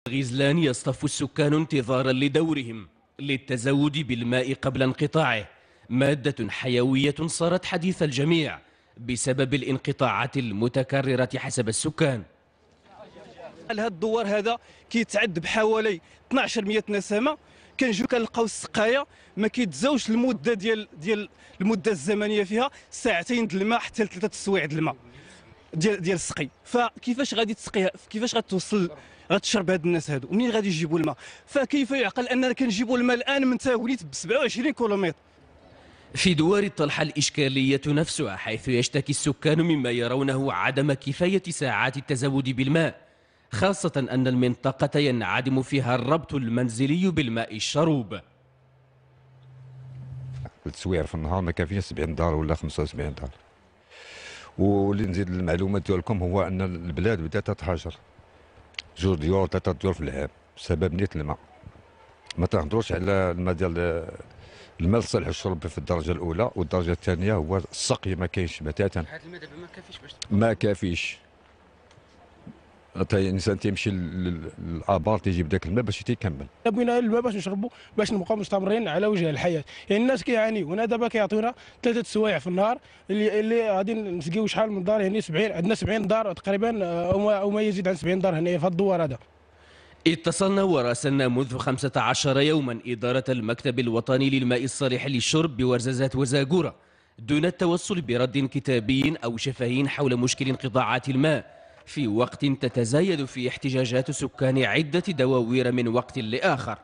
غزلان يصطف السكان انتظارا لدورهم للتزود بالماء قبل انقطاعه، مادة حيوية صارت حديث الجميع بسبب الانقطاعات المتكررة حسب السكان. هذا الدوار هذا كيتعد بحوالي 1200 نسمه، كنجيو كنلقاو السقايه ما كيتزاوش المده ديال المده الزمنيه فيها ساعتين د الماء حتى لثلاثه السوايع د الماء ديال السقي. فكيفاش غادي تسقيها؟ كيفاش غتوصل غتشرب هاد الناس هادو؟ ومنين غادي يجيبوا الماء؟ فكيف يعقل اننا كنجيبوا الماء الان من تاوليت ب 27 كيلومتر؟ في دوار الطلحة الإشكالية نفسها، حيث يشتكي السكان مما يرونه عدم كفاية ساعات التزود بالماء، خاصة أن المنطقة ينعدم فيها الربط المنزلي بالماء الشروب. التسويع في النهار ما كافيين 70 دار ولا 75 دار. واللي نزيد المعلومات ديالكم هو ان البلاد بدات تتهاجر 2 ديور 3 ديور في العام بسبب نيه الماء. ما تهضروش على الماء ديال الماء لصالح الشرب في الدرجه الاولى، والدرجه الثانيه هو السقي ما كاينش بتاتا. الماء دابا ما كافيش باش ما كافيش. الانسان تيمشي للابار تيجيب ذاك الماء باش تيكمل. بغينا الماء باش نشربوا باش نبقاو مستمرين على وجه الحياه، يعني الناس كيعانيو. هنا دابا كيعطيونا 3 سوايع في النهار اللي غادي نسقيو شحال من دار، يعني 70 عندنا 70 دار تقريبا او ما يزيد عن 70 دار هنا في هذا الدوار هذا. اتصلنا وراسلنا منذ 15 يوما إدارة المكتب الوطني للماء الصالح للشرب بورزازات وزاغورة دون التوصل برد كتابي أو شفهي حول مشكل انقطاعات الماء، في وقت تتزايد فيه احتجاجات سكان عدة دواوير من وقت لآخر.